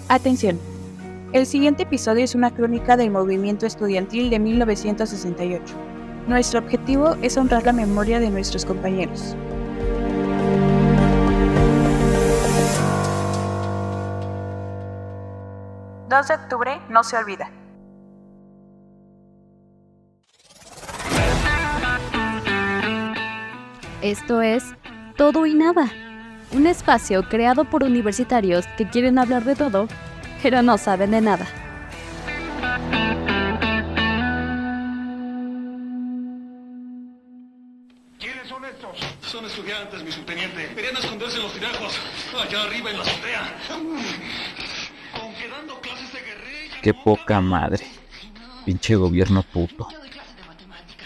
Atención, el siguiente episodio es una crónica del movimiento estudiantil de 1968. Nuestro objetivo es honrar la memoria de nuestros compañeros. ...2 de octubre no se olvida. Esto es Todo y Nada, un espacio creado por universitarios que quieren hablar de todo, pero no saben de nada. ¿Quiénes son estos? Son estudiantes, mi subteniente. Querían esconderse en los tinajos, allá arriba en la azotea. Aunque dando clases de guerrilla. Qué poca madre. Pinche gobierno puto.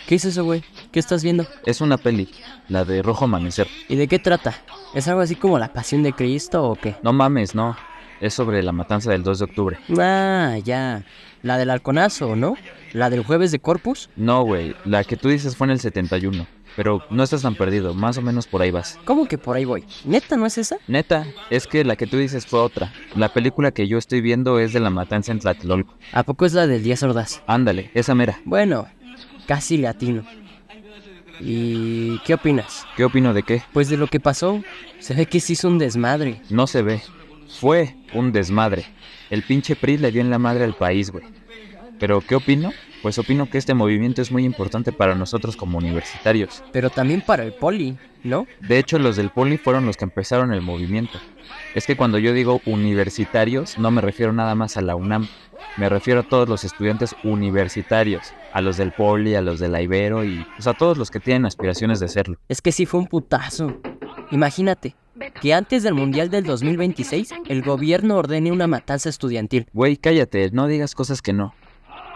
¿Qué es eso, güey? ¿Qué estás viendo? Es una peli, la de Rojo Amanecer. ¿Y de qué trata? ¿Es algo así como la Pasión de Cristo o qué? No mames, no. Es sobre la matanza del 2 de octubre. Ah, ya. La del halconazo, ¿no? ¿La del jueves de Corpus? No, güey. La que tú dices fue en el 71. Pero no estás tan perdido. Más o menos por ahí vas. ¿Cómo que por ahí voy? ¿Neta no es esa? Neta, es que la que tú dices fue otra. La película que yo estoy viendo es de la matanza en Tlatelolco. ¿A poco es la del Díaz Ordaz? Ándale, esa mera. Bueno, casi le atino. ¿Y qué opinas? ¿Qué opino de qué? Pues de lo que pasó. Se ve que se hizo un desmadre. No se ve. Fue un desmadre. El pinche PRI le dio en la madre al país, güey. ¿Pero qué opino? Pues opino que este movimiento es muy importante para nosotros como universitarios. Pero también para el poli, ¿no? De hecho, los del poli fueron los que empezaron el movimiento. Es que cuando yo digo universitarios, no me refiero nada más a la UNAM. Me refiero a todos los estudiantes universitarios. A los del poli, a los de la Ibero y... pues a todos los que tienen aspiraciones de serlo. Es que sí fue un putazo. Imagínate, que antes del Mundial del 2026, el gobierno ordene una matanza estudiantil. Güey, cállate, no digas cosas que no.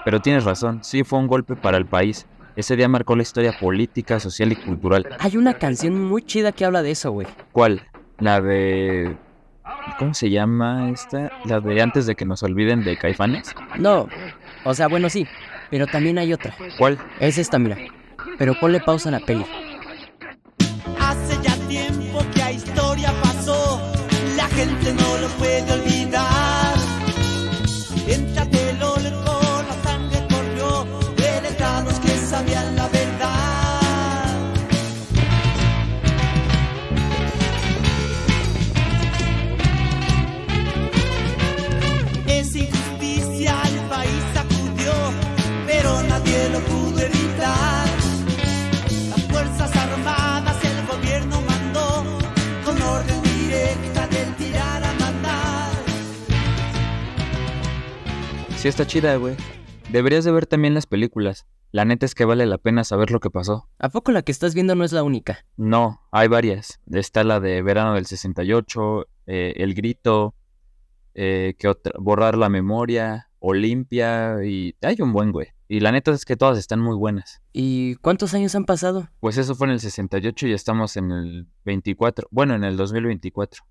Pero tienes razón, sí fue un golpe para el país. Ese día marcó la historia política, social y cultural. Hay una canción muy chida que habla de eso, güey. ¿Cuál? La de... ¿cómo se llama esta? ¿La de Antes de que nos olviden de Caifanes? No, o sea, bueno sí, pero también hay otra. ¿Cuál? Es esta, mira. Pero ponle pausa a la peli. Hace ya tiempo que la historia pasó, la gente no lo puede olvidar. En Tlatelolco la sangre corrió de letrados que sabían la verdad. Esa injusticia al país sacudió, pero nadie lo pudo evitar. Las Fuerzas Armadas, el gobierno mandó, con orden directa del tirar a matar. Sí está chida, güey. Deberías de ver también las películas. La neta es que vale la pena saber lo que pasó. ¿A poco la que estás viendo no es la única? No, hay varias. Está la de Verano del 68, El Grito, ¿qué otra? Borrar la Memoria, Olimpia y hay un buen, güey. Y la neta es que todas están muy buenas. ¿Y cuántos años han pasado? Pues eso fue en el 68 y estamos en el 24. Bueno, en el 2024.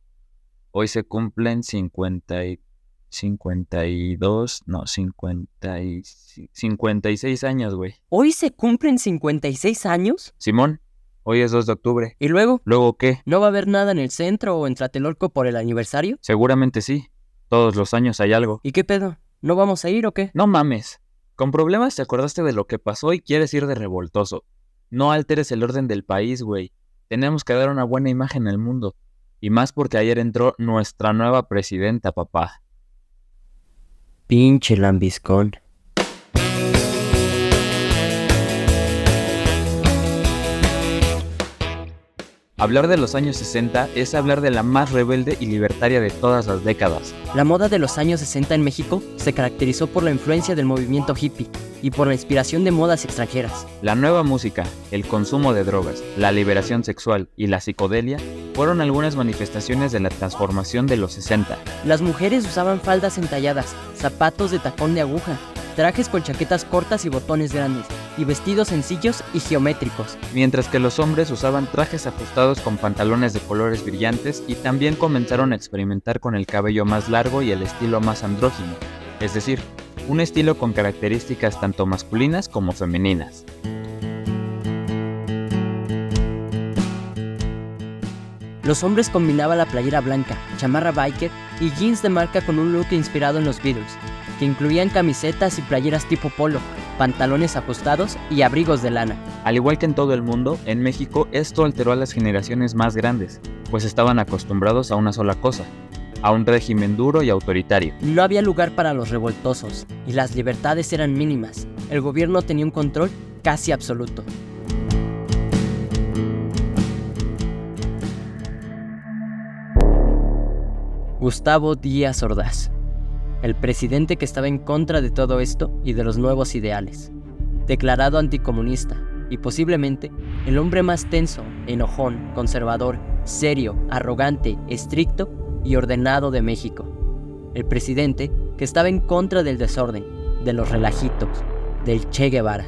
Hoy se cumplen 56 años, güey. ¿Hoy se cumplen 56 años? Simón, hoy es 2 de octubre. ¿Y luego? ¿Luego qué? ¿No va a haber nada en el centro o en Tlatelolco por el aniversario? Seguramente sí. Todos los años hay algo. ¿Y qué pedo? ¿No vamos a ir o qué? No mames. Con problemas te acordaste de lo que pasó y quieres ir de revoltoso. No alteres el orden del país, güey. Tenemos que dar una buena imagen al mundo. Y más porque ayer entró nuestra nueva presidenta, papá. Pinche lambiscón. Hablar de los años 60 es hablar de la más rebelde y libertaria de todas las décadas. La moda de los años 60 en México se caracterizó por la influencia del movimiento hippie y por la inspiración de modas extranjeras. La nueva música, el consumo de drogas, la liberación sexual y la psicodelia fueron algunas manifestaciones de la transformación de los 60. Las mujeres usaban faldas entalladas, zapatos de tacón de aguja, trajes con chaquetas cortas y botones grandes, y vestidos sencillos y geométricos. Mientras que los hombres usaban trajes ajustados con pantalones de colores brillantes y también comenzaron a experimentar con el cabello más largo y el estilo más andrógino, es decir, un estilo con características tanto masculinas como femeninas. Los hombres combinaban la playera blanca, chamarra biker y jeans de marca con un look inspirado en los Beatles, que incluían camisetas y playeras tipo polo, pantalones ajustados y abrigos de lana. Al igual que en todo el mundo, en México esto alteró a las generaciones más grandes, pues estaban acostumbrados a una sola cosa, a un régimen duro y autoritario. No había lugar para los revoltosos y las libertades eran mínimas. El gobierno tenía un control casi absoluto. Gustavo Díaz Ordaz, el presidente que estaba en contra de todo esto y de los nuevos ideales, declarado anticomunista y posiblemente el hombre más tenso, enojón, conservador, serio, arrogante, estricto y ordenado de México. El presidente que estaba en contra del desorden, de los relajitos, del Che Guevara.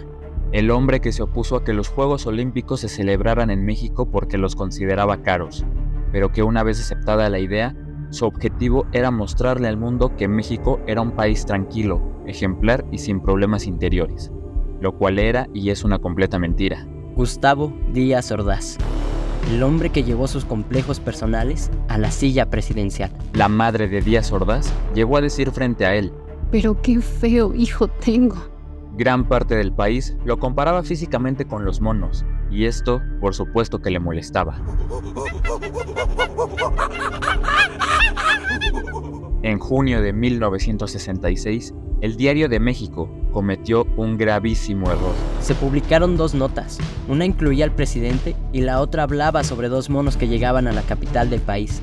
El hombre que se opuso a que los Juegos Olímpicos se celebraran en México porque los consideraba caros, pero que una vez aceptada la idea, su objetivo era mostrarle al mundo que México era un país tranquilo, ejemplar y sin problemas interiores, lo cual era y es una completa mentira. Gustavo Díaz Ordaz, el hombre que llevó sus complejos personales a la silla presidencial. La madre de Díaz Ordaz llegó a decir frente a él: Pero qué feo hijo tengo. Gran parte del país lo comparaba físicamente con los monos, y esto, por supuesto, que le molestaba. En junio de 1966, el Diario de México cometió un gravísimo error. Se publicaron dos notas, una incluía al presidente y la otra hablaba sobre dos monos que llegaban a la capital del país.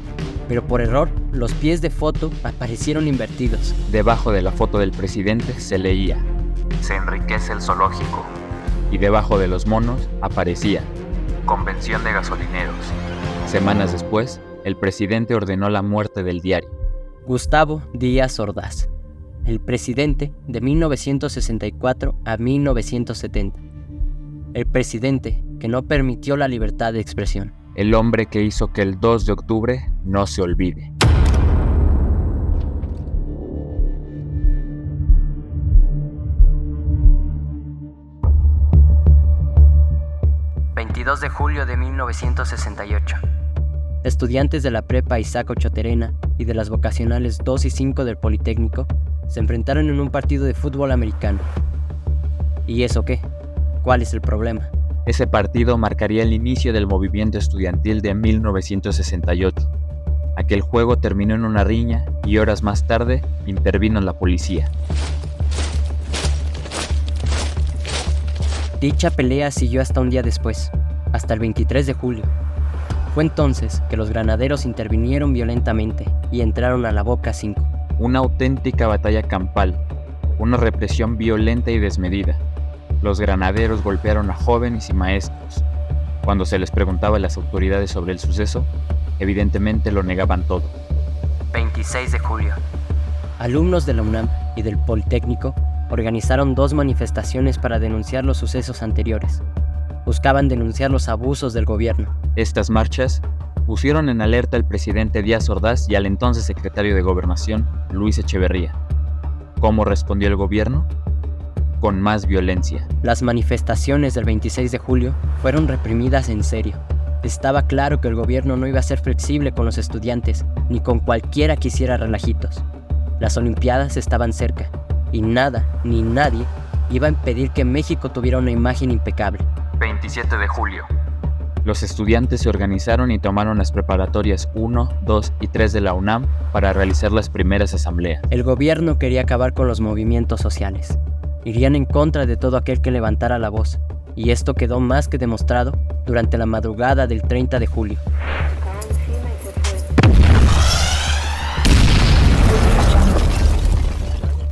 Pero por error, los pies de foto aparecieron invertidos. Debajo de la foto del presidente se leía: "Se enriquece el zoológico", y debajo de los monos aparecía: "Convención de gasolineros". Semanas después, el presidente ordenó la muerte del diario. Gustavo Díaz Ordaz, el presidente de 1964 a 1970. El presidente que no permitió la libertad de expresión. El hombre que hizo que el 2 de octubre no se olvide. ...22 de julio de 1968... Estudiantes de la prepa Isaac Ochoterena y de las vocacionales 2 y 5 del Politécnico se enfrentaron en un partido de fútbol americano. ¿Y eso qué? ¿Cuál es el problema? Ese partido marcaría el inicio del movimiento estudiantil de 1968. Aquel juego terminó en una riña y horas más tarde intervino la policía. Dicha pelea siguió hasta un día después, hasta el 23 de julio. Fue entonces que los granaderos intervinieron violentamente y entraron a la Boca 5. Una auténtica batalla campal, una represión violenta y desmedida. Los granaderos golpearon a jóvenes y maestros. Cuando se les preguntaba a las autoridades sobre el suceso, evidentemente lo negaban todo. 26 de julio. Alumnos de la UNAM y del Politécnico organizaron dos manifestaciones para denunciar los sucesos anteriores. Buscaban denunciar los abusos del gobierno. Estas marchas pusieron en alerta al presidente Díaz Ordaz y al entonces secretario de Gobernación, Luis Echeverría. ¿Cómo respondió el gobierno? Con más violencia. Las manifestaciones del 26 de julio fueron reprimidas en serio. Estaba claro que el gobierno no iba a ser flexible con los estudiantes, ni con cualquiera que hiciera relajitos. Las Olimpiadas estaban cerca, y nada, ni nadie, iba a impedir que México tuviera una imagen impecable. 27 de julio. Los estudiantes se organizaron y tomaron las preparatorias 1, 2 y 3 de la UNAM para realizar las primeras asambleas. El gobierno quería acabar con los movimientos sociales. Irían en contra de todo aquel que levantara la voz, y esto quedó más que demostrado durante la madrugada del 30 de julio.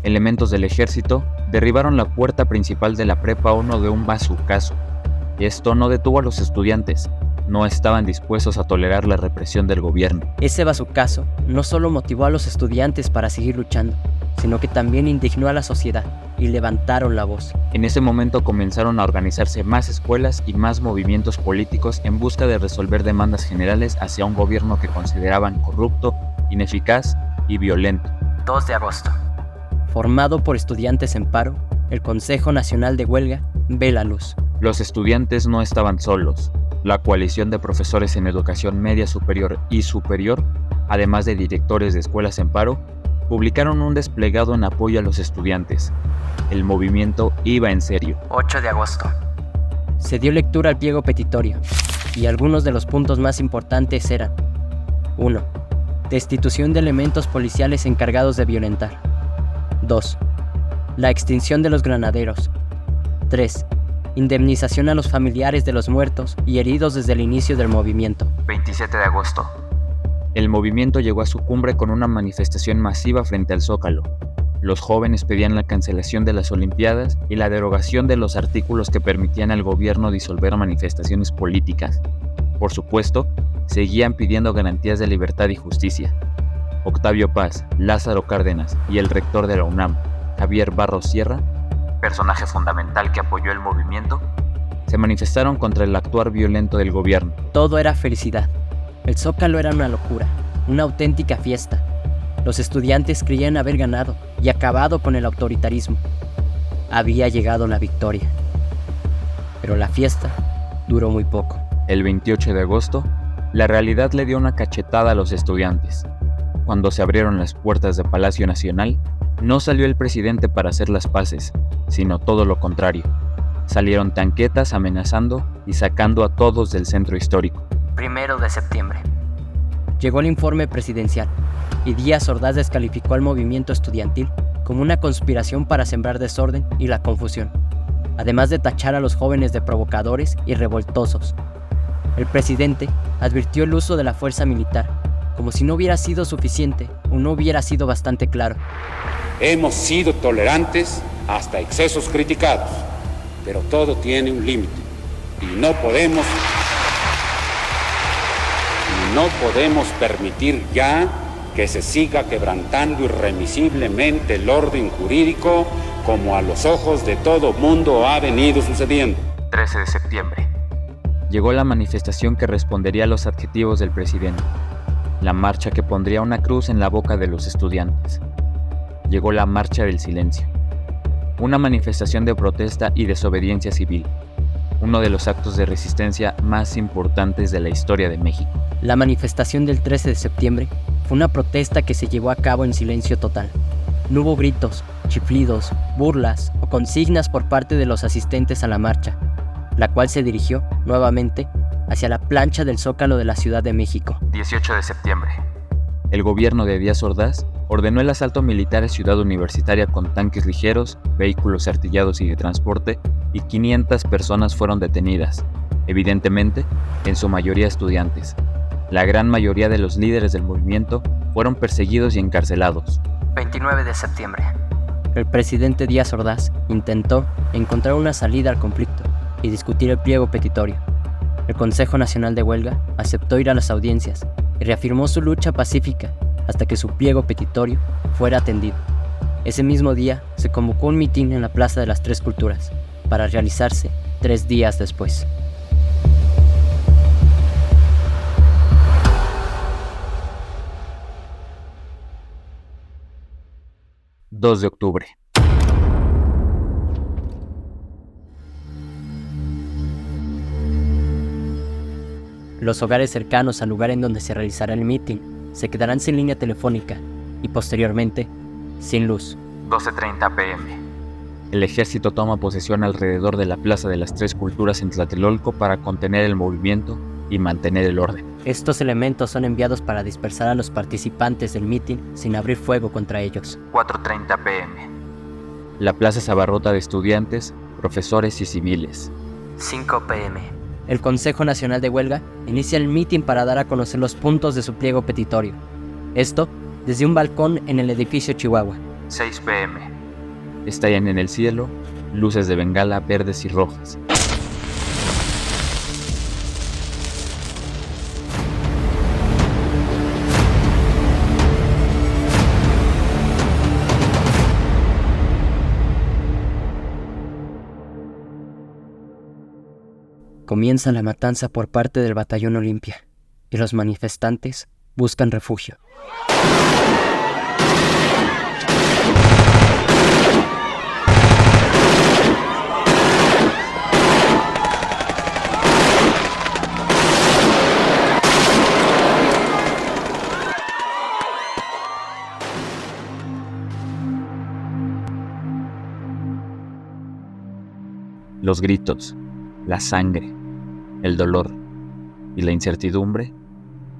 Elementos del ejército derribaron la puerta principal de la Prepa 1 de un bazucazo. Esto no detuvo a los estudiantes, no estaban dispuestos a tolerar la represión del gobierno. Ese bazucazo no solo motivó a los estudiantes para seguir luchando, sino que también indignó a la sociedad y levantaron la voz. En ese momento comenzaron a organizarse más escuelas y más movimientos políticos en busca de resolver demandas generales hacia un gobierno que consideraban corrupto, ineficaz y violento. 2 de agosto. Formado por estudiantes en paro, el Consejo Nacional de Huelga ve la luz. Los estudiantes no estaban solos. La coalición de profesores en educación media superior y superior además de directores de escuelas en paro, publicaron un desplegado en apoyo a los estudiantes. El movimiento iba en serio. 8 de agosto. Se dio lectura al pliego petitorio, y algunos de los puntos más importantes eran: 1. Destitución de elementos policiales encargados de violentar. 2. La extinción de los granaderos. 3. Indemnización a los familiares de los muertos y heridos desde el inicio del movimiento. 27 de agosto. El movimiento llegó a su cumbre con una manifestación masiva frente al Zócalo. Los jóvenes pedían la cancelación de las Olimpiadas y la derogación de los artículos que permitían al gobierno disolver manifestaciones políticas. Por supuesto, seguían pidiendo garantías de libertad y justicia. Octavio Paz, Lázaro Cárdenas y el rector de la UNAM, Javier Barros Sierra, personaje fundamental que apoyó el movimiento, se manifestaron contra el actuar violento del gobierno. Todo era felicidad. El Zócalo era una locura, una auténtica fiesta. Los estudiantes creían haber ganado y acabado con el autoritarismo. Había llegado la victoria. Pero la fiesta duró muy poco. El 28 de agosto, la realidad le dio una cachetada a los estudiantes. Cuando se abrieron las puertas de Palacio Nacional, no salió el presidente para hacer las paces, sino todo lo contrario. Salieron tanquetas amenazando y sacando a todos del centro histórico. 1 de septiembre. Llegó el informe presidencial, y Díaz Ordaz descalificó al movimiento estudiantil como una conspiración para sembrar desorden y la confusión, además de tachar a los jóvenes de provocadores y revoltosos. El presidente advirtió el uso de la fuerza militar, como si no hubiera sido suficiente o no hubiera sido bastante claro. Hemos sido tolerantes hasta excesos criticados, pero todo tiene un límite y no podemos permitir ya que se siga quebrantando irremisiblemente el orden jurídico como a los ojos de todo mundo ha venido sucediendo. 13 de septiembre. Llegó la manifestación que respondería a los adjetivos del presidente. La marcha que pondría una cruz en la boca de los estudiantes. Llegó la marcha del silencio. Una manifestación de protesta y desobediencia civil. Uno de los actos de resistencia más importantes de la historia de México. La manifestación del 13 de septiembre fue una protesta que se llevó a cabo en silencio total. No hubo gritos, chiflidos, burlas o consignas por parte de los asistentes a la marcha, la cual se dirigió, nuevamente, hacia la plancha del Zócalo de la Ciudad de México. 18 de septiembre. El gobierno de Díaz Ordaz ordenó el asalto militar a Ciudad Universitaria con tanques ligeros, vehículos artillados y de transporte, y 500 personas fueron detenidas, evidentemente, en su mayoría estudiantes. La gran mayoría de los líderes del movimiento fueron perseguidos y encarcelados. 29 de septiembre. El presidente Díaz Ordaz intentó encontrar una salida al conflicto y discutir el pliego petitorio. El Consejo Nacional de Huelga aceptó ir a las audiencias y reafirmó su lucha pacífica hasta que su pliego petitorio fuera atendido. Ese mismo día se convocó un mitin en la Plaza de las Tres Culturas, para realizarse 3 días después. ...2 de octubre. Los hogares cercanos al lugar en donde se realizará el mitin se quedarán sin línea telefónica y posteriormente sin luz. 12:30 p.m. El ejército toma posesión alrededor de la Plaza de las Tres Culturas en Tlatelolco para contener el movimiento y mantener el orden. Estos elementos son enviados para dispersar a los participantes del mitin sin abrir fuego contra ellos. 4:30 p.m. La plaza se abarrota de estudiantes, profesores y civiles. 5 p.m. El Consejo Nacional de Huelga inicia el mitin para dar a conocer los puntos de su pliego petitorio. Esto desde un balcón en el edificio Chihuahua. 6 p.m. Estallan en el cielo luces de bengala verdes y rojas. Comienza la matanza por parte del Batallón Olimpia y los manifestantes buscan refugio. Los gritos, la sangre, el dolor y la incertidumbre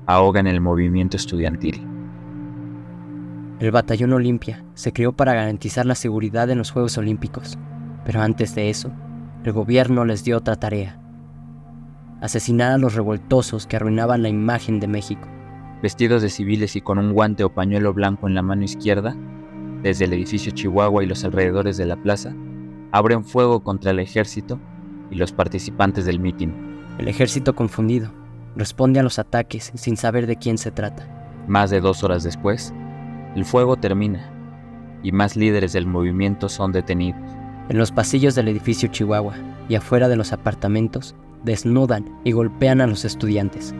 ahogan el movimiento estudiantil. El Batallón Olimpia se creó para garantizar la seguridad en los Juegos Olímpicos, pero antes de eso, el gobierno les dio otra tarea: asesinar a los revoltosos que arruinaban la imagen de México. Vestidos de civiles y con un guante o pañuelo blanco en la mano izquierda, desde el edificio Chihuahua y los alrededores de la plaza, abren fuego contra el ejército y los participantes del mitin. El ejército, confundido, responde a los ataques sin saber de quién se trata. Más de 2 horas después, el fuego termina y más líderes del movimiento son detenidos. En los pasillos del edificio Chihuahua y afuera de los apartamentos, desnudan y golpean a los estudiantes,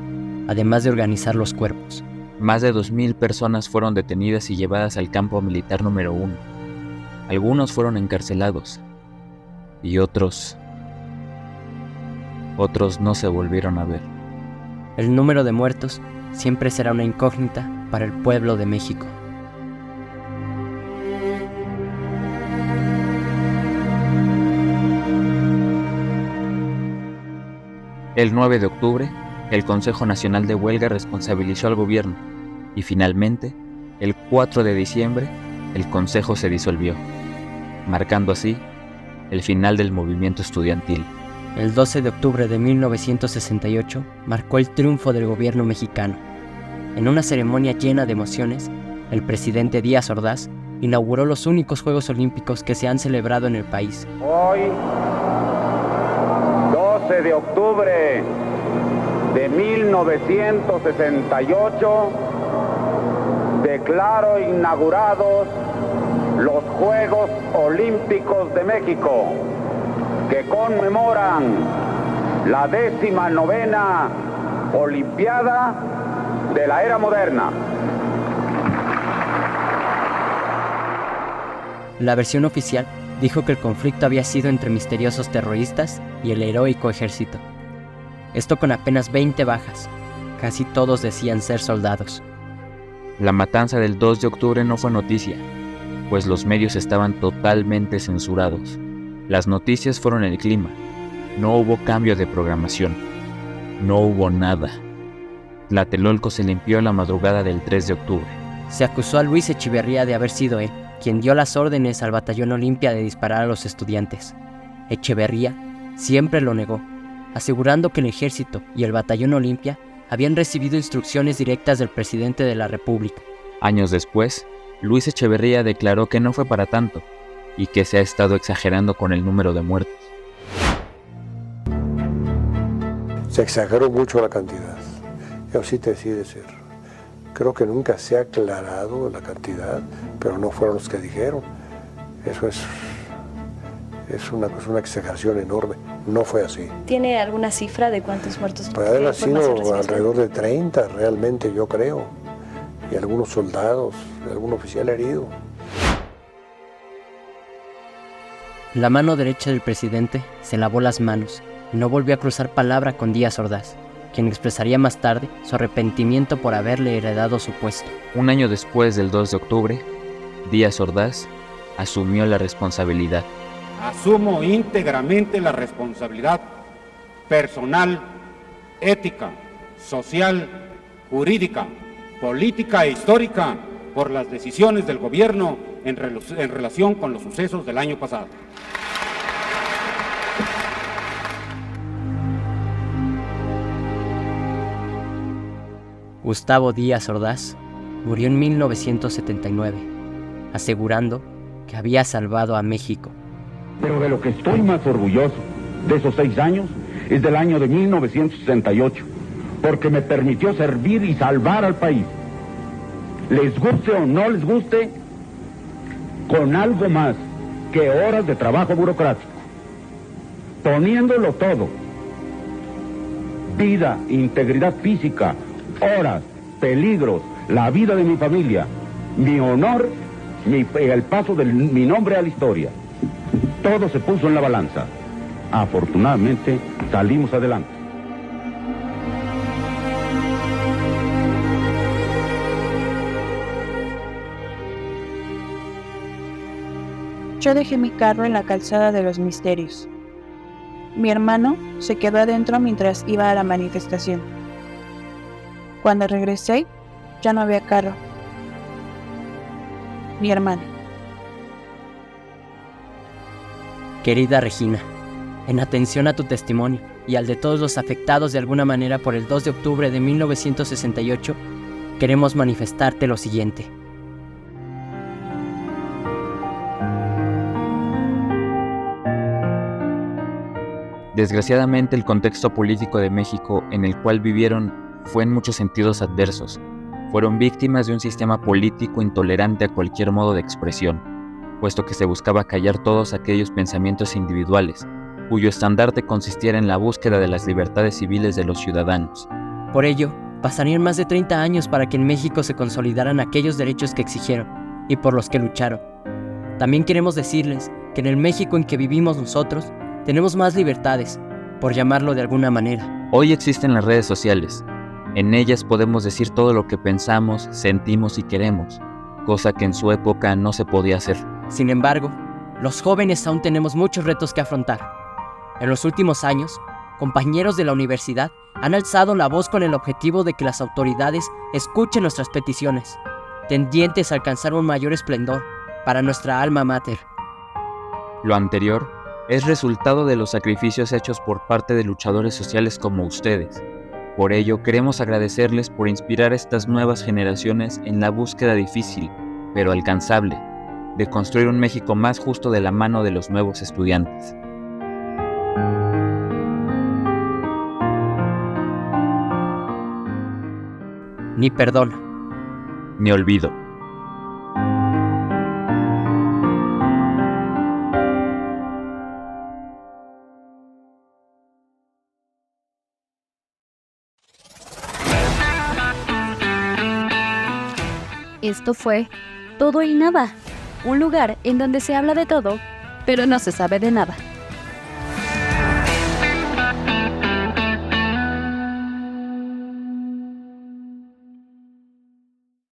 además de organizar los cuerpos. Más de 2,000 personas fueron detenidas y llevadas al campo militar número 1. Algunos fueron encarcelados y otros no se volvieron a ver. El número de muertos siempre será una incógnita para el pueblo de México. El 9 de octubre, el Consejo Nacional de Huelga responsabilizó al gobierno y finalmente, el 4 de diciembre, el Consejo se disolvió, marcando así el final del movimiento estudiantil. El 12 de octubre de 1968 marcó el triunfo del gobierno mexicano. En una ceremonia llena de emociones, el presidente Díaz Ordaz inauguró los únicos Juegos Olímpicos que se han celebrado en el país. Hoy, 12 de octubre de 1968, declaro inaugurados los Juegos Olímpicos de México, que conmemoran la 19ª Olimpiada de la era moderna. La versión oficial dijo que el conflicto había sido entre misteriosos terroristas y el heroico ejército. Esto con apenas 20 bajas. Casi todos decían ser soldados. La matanza del 2 de octubre no fue noticia, pues los medios estaban totalmente censurados. Las noticias fueron el clima. No hubo cambio de programación. No hubo nada. Tlatelolco se limpió la madrugada del 3 de octubre. Se acusó a Luis Echeverría de haber sido él quien dio las órdenes al Batallón Olimpia de disparar a los estudiantes. Echeverría siempre lo negó, asegurando que el ejército y el Batallón Olimpia habían recibido instrucciones directas del presidente de la República. Años después, Luis Echeverría declaró que no fue para tanto y que se ha estado exagerando con el número de muertos. Se exageró mucho la cantidad. Yo sí te decía decir. Creo que nunca se ha aclarado la cantidad, pero no fueron los que dijeron. Eso es una exageración enorme. No fue así. ¿Tiene alguna cifra de cuántos muertos? Para haber sido alrededor de 30, realmente, yo creo. Y algunos soldados, algún oficial herido. La mano derecha del presidente se lavó las manos y no volvió a cruzar palabra con Díaz Ordaz, quien expresaría más tarde su arrepentimiento por haberle heredado su puesto. Un año después del 2 de octubre, Díaz Ordaz asumió la responsabilidad. Asumo íntegramente la responsabilidad personal, ética, social, jurídica, política e histórica por las decisiones del gobierno en relación con los sucesos del año pasado. Gustavo Díaz Ordaz murió en 1979, asegurando que había salvado a México. Pero de lo que estoy más orgulloso de esos 6 años es del año de 1968, porque me permitió servir y salvar al país. Les guste o no les guste, con algo más que horas de trabajo burocrático, poniéndolo todo: vida, integridad física, horas, peligros, la vida de mi familia, mi honor, el paso de mi nombre a la historia. Todo se puso en la balanza. Afortunadamente, salimos adelante. Yo dejé mi carro en la calzada de los Misterios. Mi hermano se quedó adentro mientras iba a la manifestación. Cuando regresé, ya no había carro. Mi hermano. Querida Regina, en atención a tu testimonio y al de todos los afectados de alguna manera por el 2 de octubre de 1968, queremos manifestarte lo siguiente. Desgraciadamente, el contexto político de México en el cual vivieron fue en muchos sentidos adversos. Fueron víctimas de un sistema político intolerante a cualquier modo de expresión, puesto que se buscaba callar todos aquellos pensamientos individuales, cuyo estandarte consistiera en la búsqueda de las libertades civiles de los ciudadanos. Por ello, pasarían más de 30 años para que en México se consolidaran aquellos derechos que exigieron y por los que lucharon. También queremos decirles que en el México en que vivimos nosotros, tenemos más libertades, por llamarlo de alguna manera. Hoy existen las redes sociales. En ellas podemos decir todo lo que pensamos, sentimos y queremos, cosa que en su época no se podía hacer. Sin embargo, los jóvenes aún tenemos muchos retos que afrontar. En los últimos años, compañeros de la universidad han alzado la voz con el objetivo de que las autoridades escuchen nuestras peticiones, tendientes a alcanzar un mayor esplendor para nuestra alma mater. Lo anterior es resultado de los sacrificios hechos por parte de luchadores sociales como ustedes. Por ello, queremos agradecerles por inspirar a estas nuevas generaciones en la búsqueda difícil, pero alcanzable, de construir un México más justo de la mano de los nuevos estudiantes. Ni perdón, ni olvido. Esto fue Todo y Nada, un lugar en donde se habla de todo, pero no se sabe de nada.